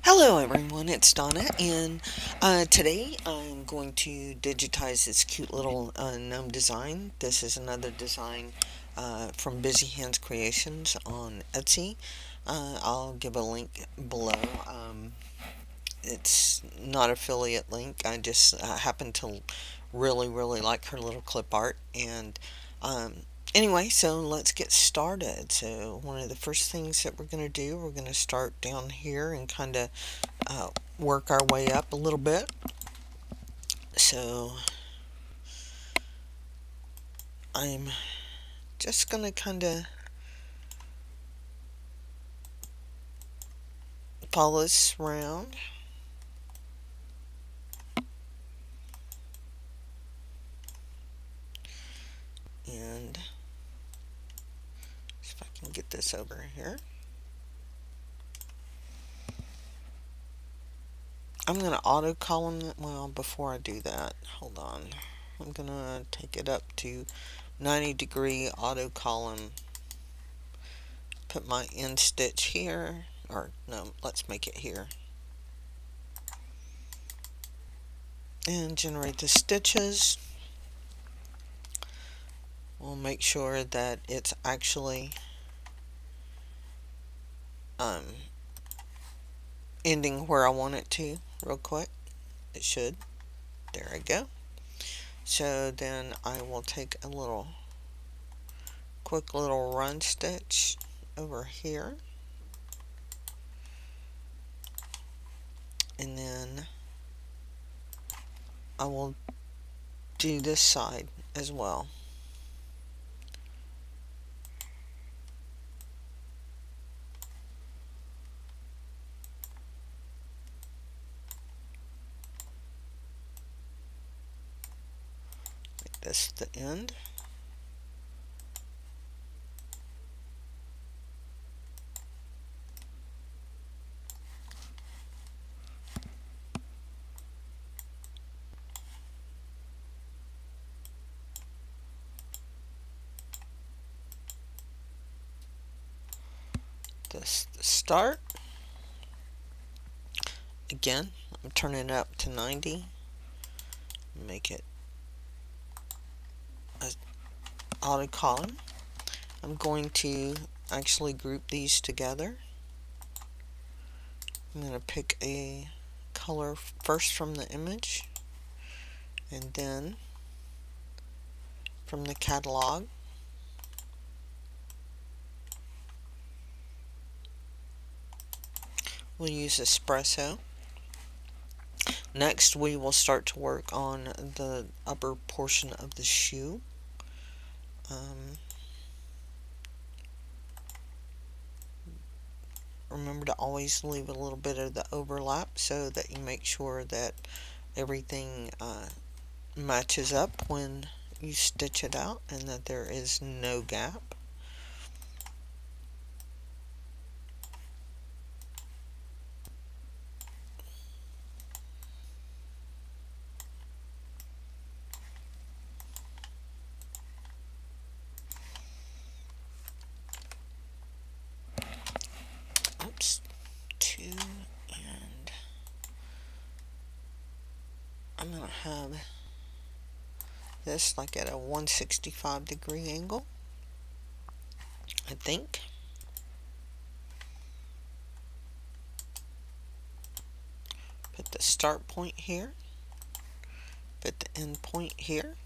Hello everyone, it's Donna, and today I'm going to digitize this cute little gnome design. This is another design from Busy Hands Creations on Etsy. I'll give a link below. It's not affiliate link. I just happen to really like her little clip art, and um, anyway, so let's get started. So one of the first things that we're going to do, we're going to start down here and kind of uh, work our way up a little bit. So I'm just going to kind of follow this around. And see if I can get this over here. I'm going to auto column it. Well, before I do that, hold on. I'm going to take it up to 90-degree auto column. Put my end stitch here. Or no, let's make it here. And generate the stitches. We'll make sure that it's actually ending where I want it to real quick. It should. There I go. So then I will take a quick little run stitch over here, and then I will do this side as well. Make this the end. This the start. Again, I'm turning it up to 90. Make it a auto column. I'm going to actually group these together. I'm going to pick a color first from the image, and then from the catalog. We'll use espresso. Next, we will start to work on the upper portion of the shoe. Remember to always leave a little bit of the overlap so that you make sure that everything matches up when you stitch it out and that there is no gap. Oops, two, and I'm going to have this like at a 165-degree angle, I think. Put the start point here, put the end point here.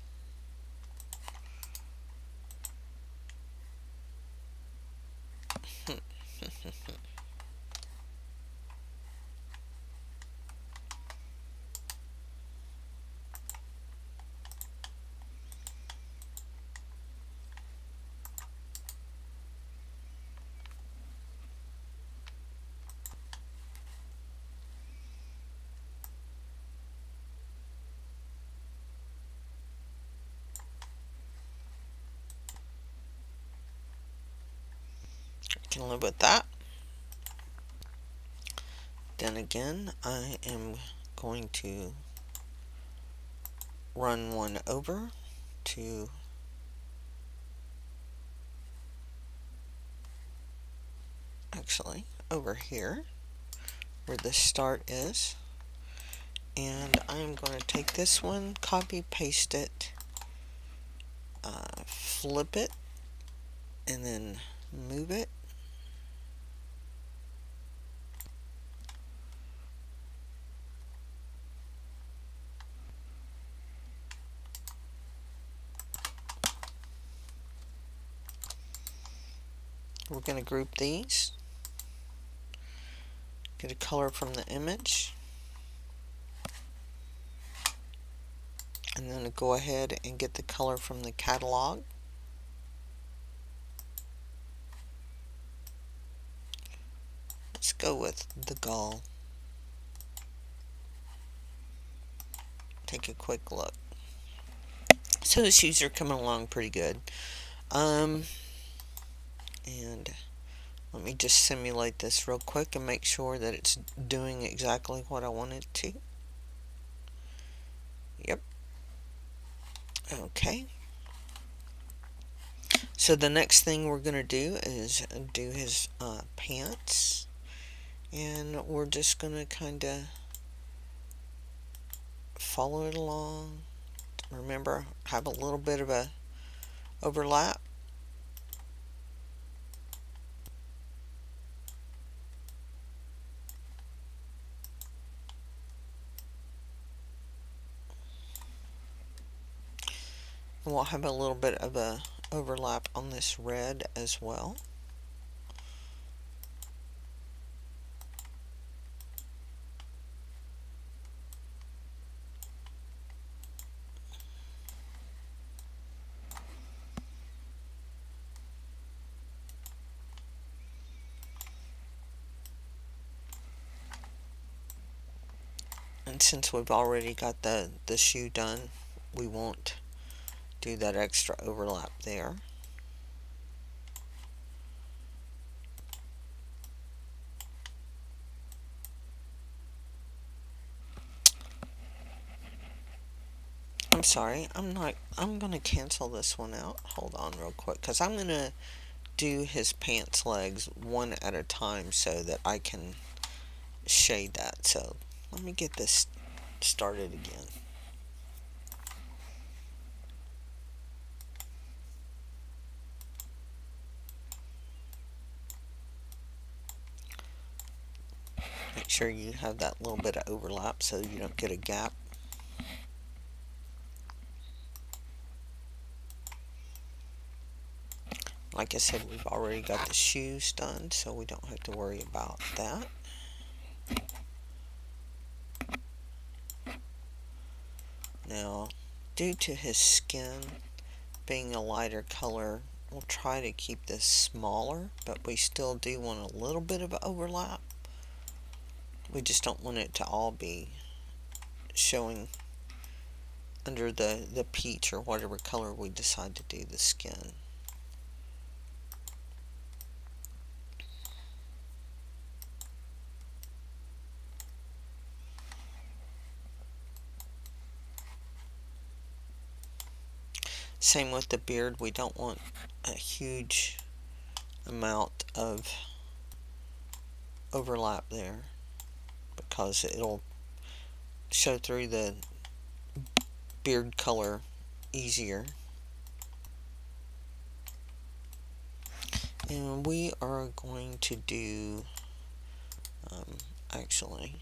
Can live with that. Then again, I am going to run one over to actually over here, where the start is. And I'm going to take this one, copy, paste it, flip it, and then move it. We're going to group these, get a color from the image, and then go ahead and get the color from the catalog. Let's go with the gull. Take a quick look. So the shoes are coming along pretty good. And let me just simulate this real quick and make sure that it's doing exactly what I want it to. Yep. Okay. So the next thing we're going to do is do his pants. And we're just going to kind of follow it along. Remember, have a little bit of a overlap. And we'll have a little bit of a overlap on this red as well. And since we've already got the shoe done, we won't do that extra overlap there. I'm sorry, I'm going to cancel this one out. Hold on real quick, because I'm going to do his pants legs one at a time so that I can shade that. So let me get this started again. Make sure you have that little bit of overlap so you don't get a gap. Like I said, we've already got the shoes done, so we don't have to worry about that. Now, due to his skin being a lighter color, we'll try to keep this smaller, but we still do want a little bit of overlap. We just don't want it to all be showing under the peach or whatever color we decide to do the skin. Same with the beard, we don't want a huge amount of overlap there because it'll show through the beard color easier. And we are going to do actually,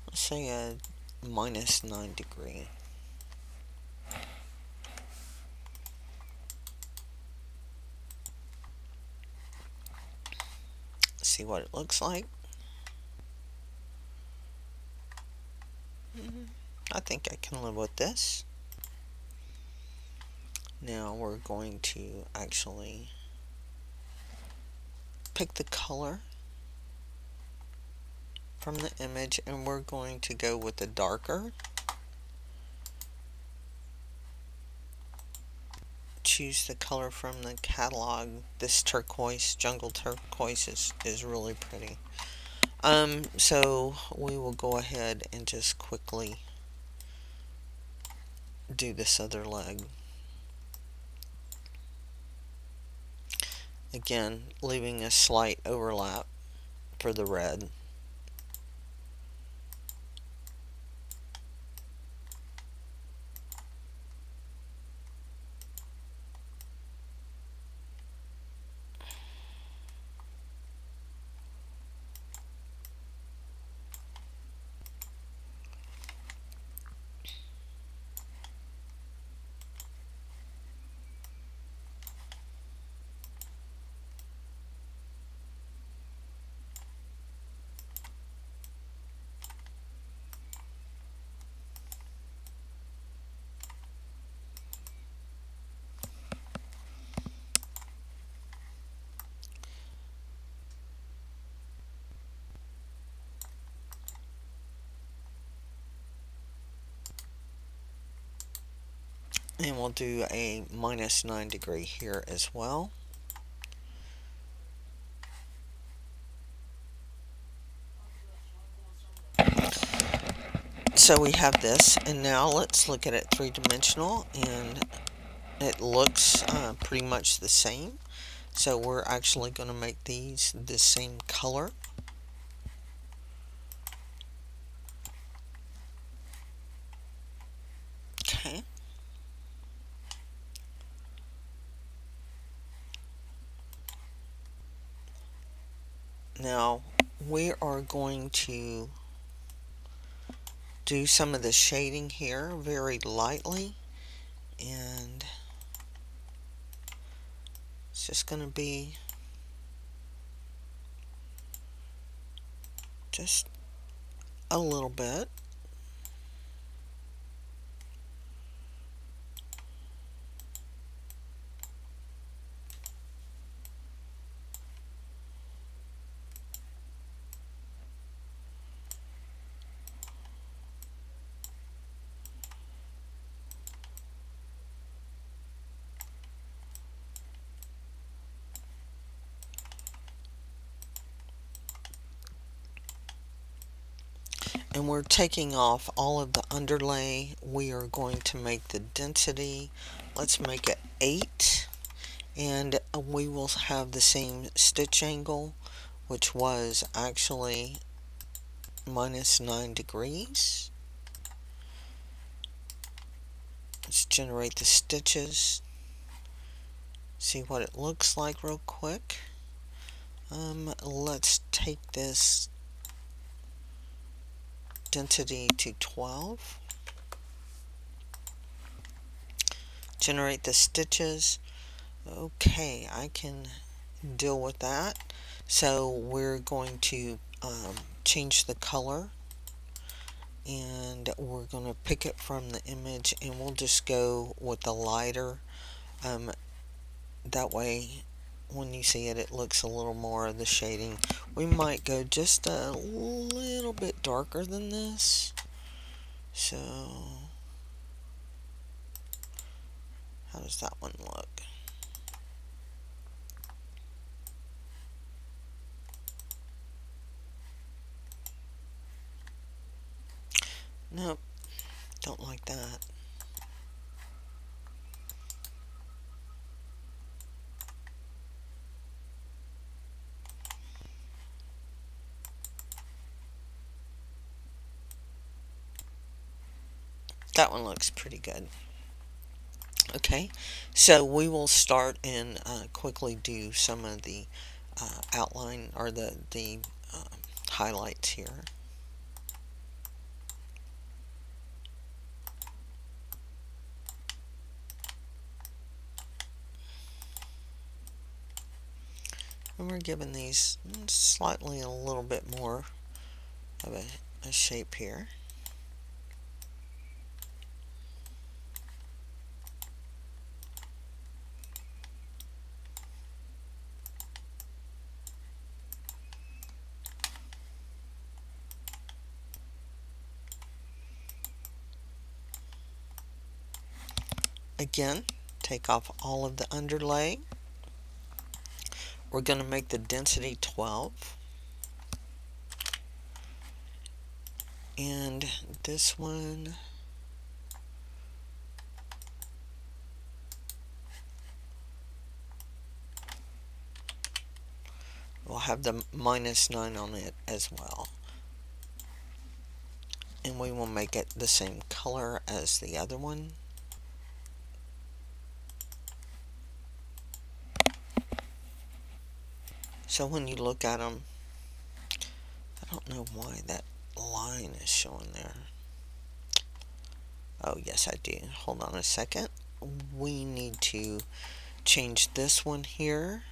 let's say a -9 degree. See what it looks like. I think I can live with this. Now we're going to actually pick the color from the image and we're going to go with the darker. Choose the color from the catalog. This turquoise, jungle turquoise is really pretty. So we will go ahead and just quickly do this other leg. Again, leaving a slight overlap for the red. And we'll do a -9 degree here as well. So we have this, and now let's look at it three-dimensional, and it looks pretty much the same. So we're actually going to make these the same color. Okay. Now we are going to do some of the shading here very lightly, and it's just going to be just a little bit. And we're taking off all of the underlay. We are going to make the density, let's make it 8, and we will have the same stitch angle, which was actually -9 degrees. Let's generate the stitches, see what it looks like real quick. Let's take this density to 12. Generate the stitches. Okay, I can deal with that. So we're going to change the color, and we're going to pick it from the image, and we'll just go with the lighter. That way when you see it, it looks a little more of the shading. We might go just a little bit darker than this. So how does that one look? Nope, don't like that. That one looks pretty good. Okay, so we will start and quickly do some of the outline or the highlights here. And we're giving these slightly a little bit more of a shape here. Again, take off all of the underlay. We're going to make the density 12. And this one, We'll have the -9 on it as well. And we will make it the same color as the other one. So when you look at them, I don't know why that line is showing there. Oh yes, I do. Hold on a second. We need to change this one here.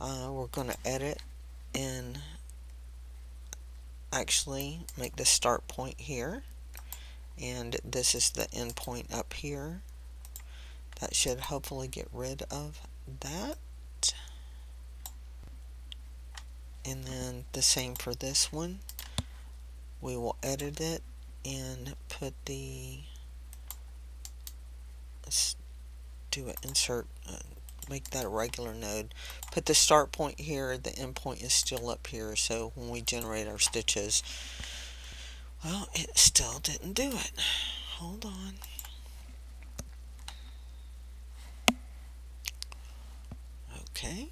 We're going to edit and actually make the start point here, and this is the end point up here. That should hopefully get rid of that. And then the same for this one. We will edit it and put the, let's do an insert, make that a regular node. Put the start point here, the end point is still up here, so when we generate our stitches, well, it still didn't do it. Hold on. Okay.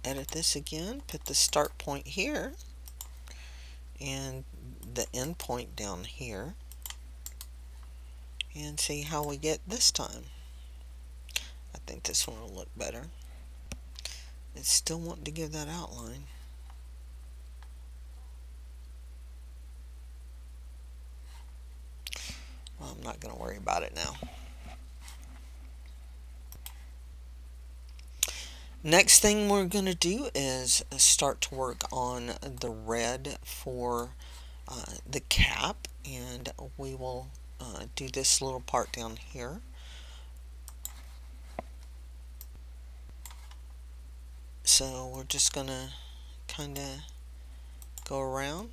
Edit this again, put the start point here and the end point down here, and see how we get this time. I think this one will look better. It's still wanting to give that outline. Well, I'm not going to worry about it now. Next thing we're going to do is start to work on the red for the cap, and we will do this little part down here. So we're just going to kind of go around.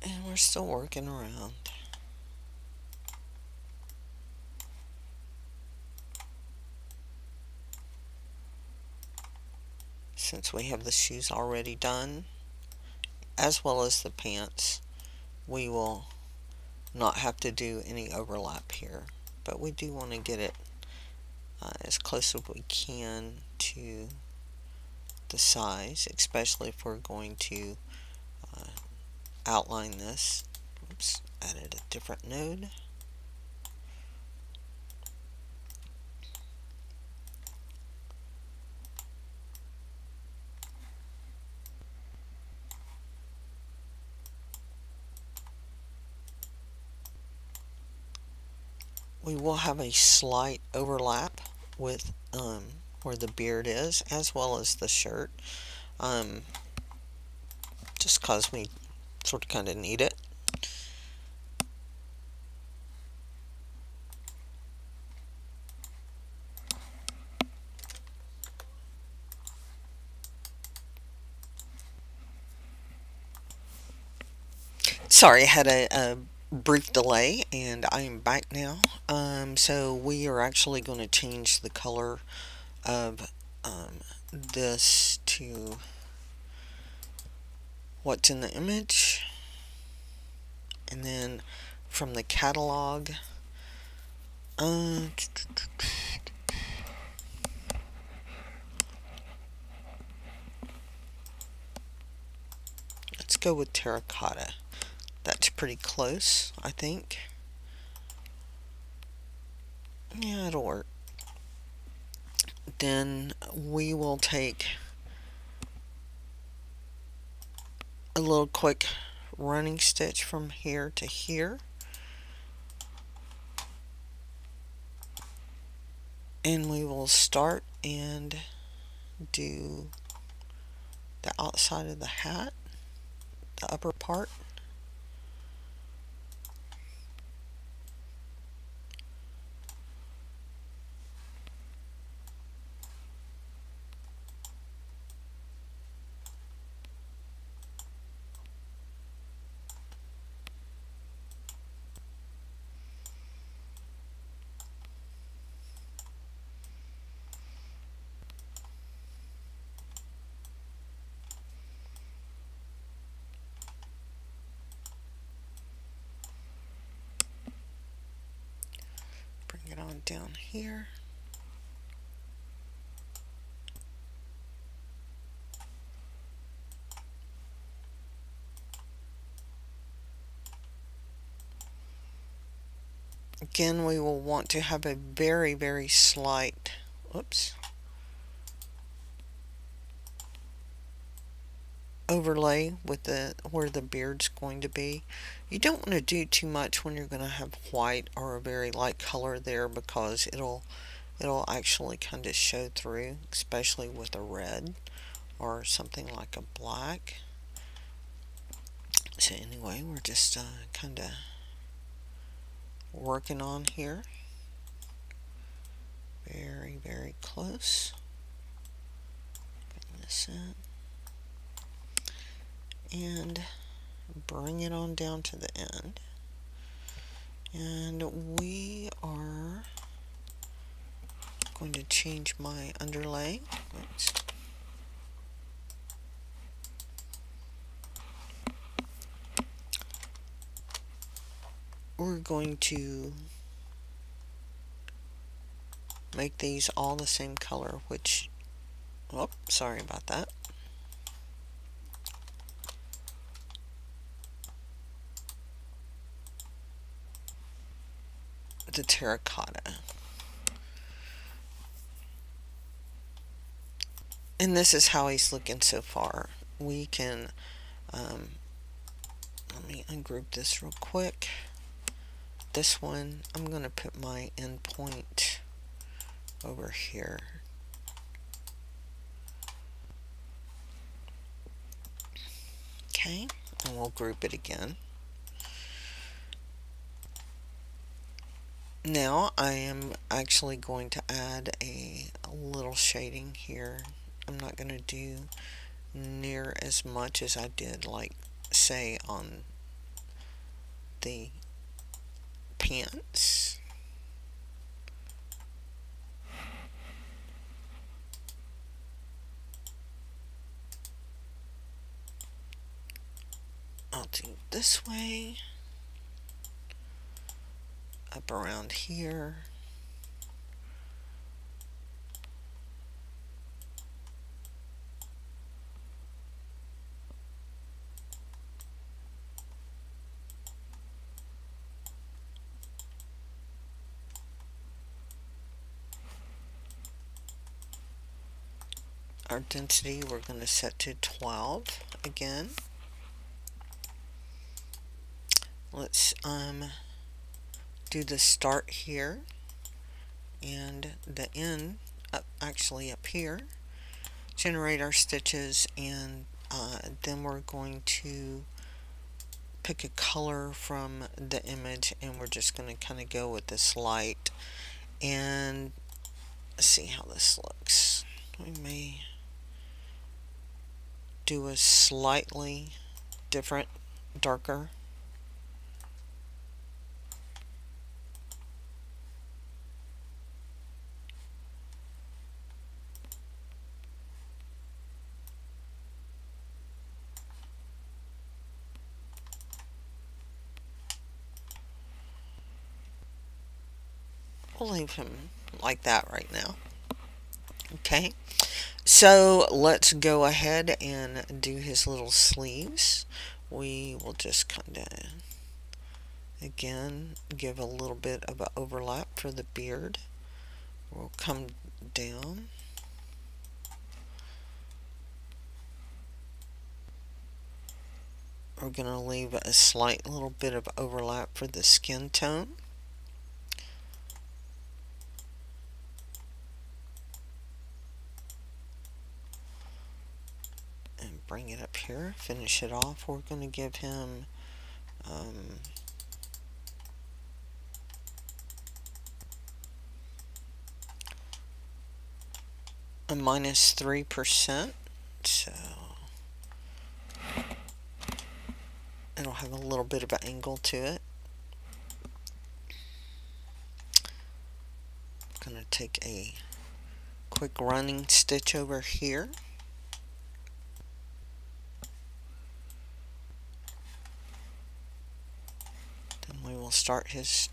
And we're still working around. Since we have the shoes already done, as well as the pants, we will not have to do any overlap here. But we do want to get it as close as we can to the size, especially if we're going to outline this. Oops, added a different node. We will have a slight overlap with where the beard is, as well as the shirt, just because we sort of kind of need it. Sorry, I had a brief delay, and I am back now. So we are actually going to change the color of this to what's in the image, and then from the catalog, let's go with terracotta. That's pretty close, I think. Yeah, it'll work. Then we will take a little quick running stitch from here to here, and we will start and do the outside of the hat, the upper part. Bring it on down here. Again, we will want to have a very, very slight, oops, overlay with the where the beard's going to be. You don't want to do too much when you're going to have white or a very light color there, because it'll actually kind of show through, especially with a red or something like a black. So anyway, we're just kind of working on here. Very, very close. Bring this in. And bring it on down to the end. And we are going to change my underlay. Oops. We're going to make these all the same color, which, oh, sorry about that. The terracotta. And this is how he's looking so far. We can, let me ungroup this real quick. This one, I'm going to put my end point over here. Okay, and we'll group it again. Now I am actually going to add a little shading here. I'm not going to do near as much as I did, like, say, on the pants. I'll do this way, up around here. Our density we're going to set to 12 again. Let's do the start here and the end actually up here. Generate our stitches, and then we're going to pick a color from the image, and we're just going to kind of go with this light and see how this looks. We may do a slightly different, darker. We'll leave him like that right now. Okay, so let's go ahead and do his little sleeves. We will just kind of, again, give a little bit of an overlap for the beard. We'll come down. We're going to leave a slight little bit of overlap for the skin tone. bring it up here, finish it off. We're going to give him a -3%, so it'll have a little bit of an angle to it. I'm going to take a quick running stitch over here. Then we will start his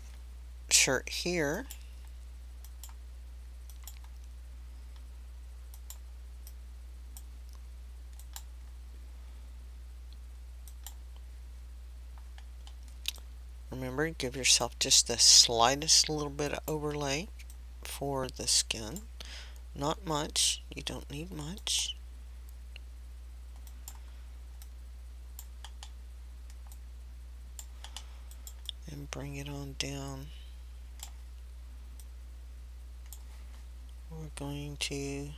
shirt here. Remember, give yourself just the slightest little bit of overlay for the skin. Not much. You don't need much. And bring it on down. We're going to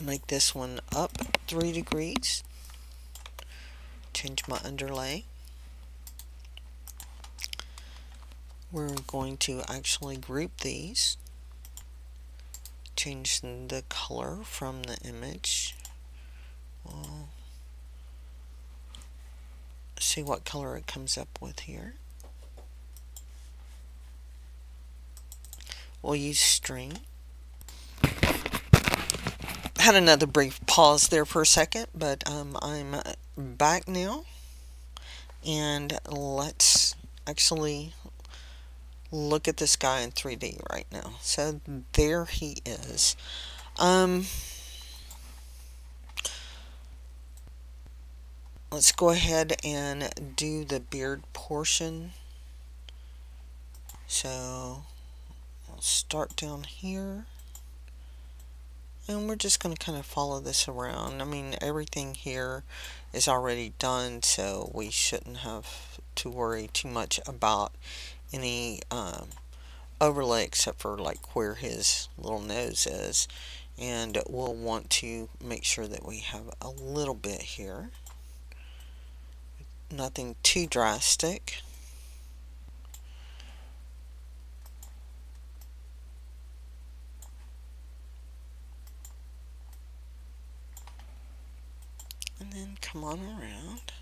make this one up 3 degrees. Change my underlay. We're going to actually group these. Change the color from the image. We'll see what color it comes up with here. We'll use string. Had another brief pause there for a second, but I'm back now, and let's actually look at this guy in 3D right now. So there he is. Let's go ahead and do the beard portion. So I'll start down here. And we're just going to kind of follow this around. I mean, everything here is already done, so we shouldn't have to worry too much about any overlay except for like where his little nose is. And we'll want to make sure that we have a little bit here. Nothing too drastic. And then come on around,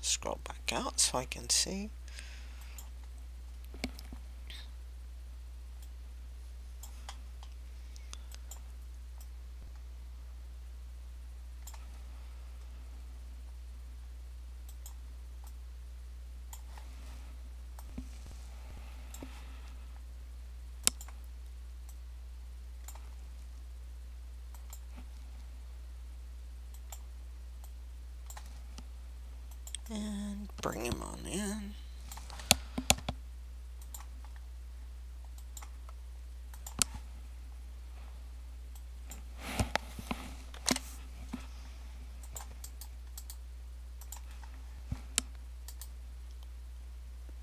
scroll back out so I can see. And bring him on in.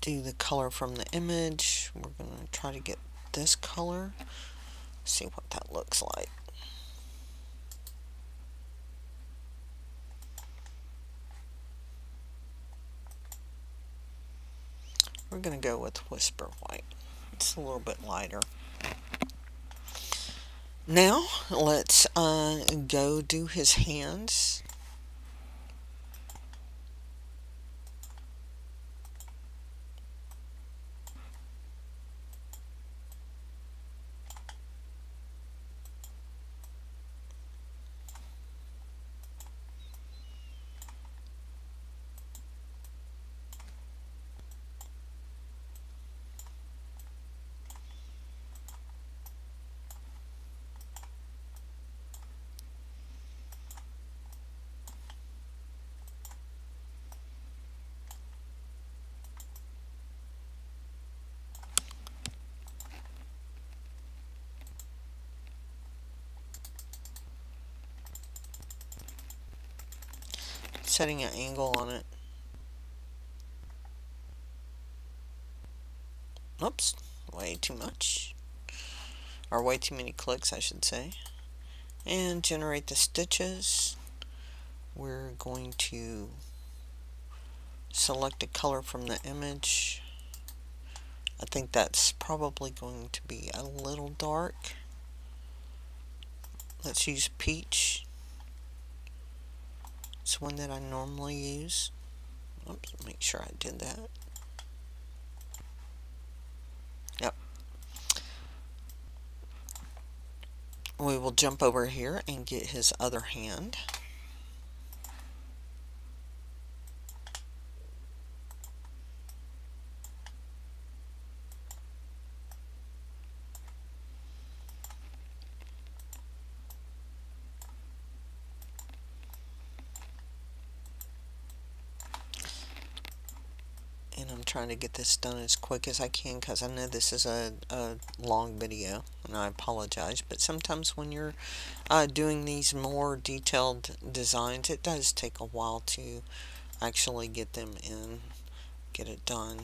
Do the color from the image. We're going to try to get this color. See what that looks like. We're going to go with Whisper White. It's a little bit lighter. Now, let's go do his hands. Setting an angle on it. Oops, way too much. or way too many clicks, I should say. And generate the stitches. We're going to select a color from the image. I think that's probably going to be a little dark. Let's use peach. It's one that I normally use. Oops, make sure I did that. Yep. We will jump over here and get his other hand. And I'm trying to get this done as quick as I can because I know this is a long video, and I apologize, but sometimes when you're doing these more detailed designs, it does take a while to actually get them in, get it done.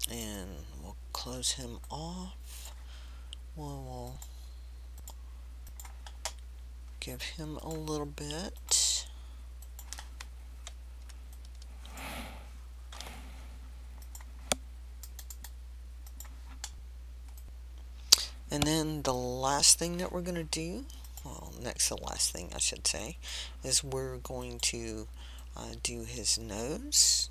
And we'll close him off. We'll give him a little bit. And then the last thing that we're going to do, well, next to the last thing I should say, is we're going to do his nose.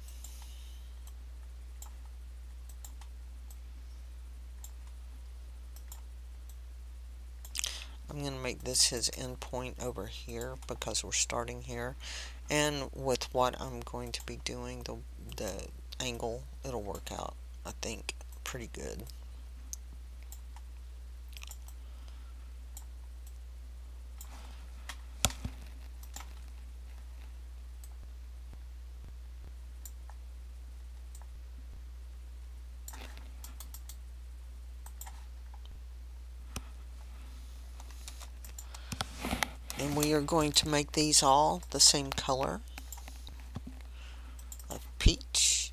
I'm going to make this his end point over here because we're starting here. And with what I'm going to be doing, the angle, it'll work out, I think, pretty good. And we are going to make these all the same color of peach.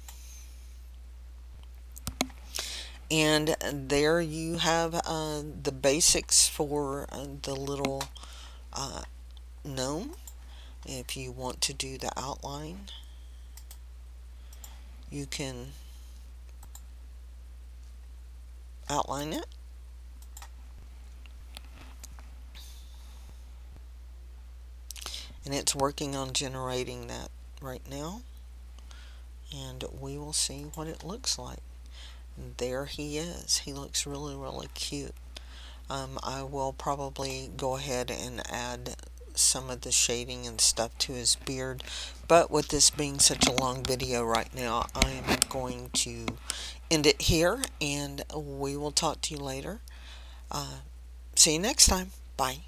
And there you have the basics for the little gnome. If you want to do the outline, you can outline it. And it's working on generating that right now. And we will see what it looks like. And there he is. He looks really, really cute. I will probably go ahead and add some of the shading and stuff to his beard. But with this being such a long video right now, I'm going to end it here. And we will talk to you later. See you next time. Bye.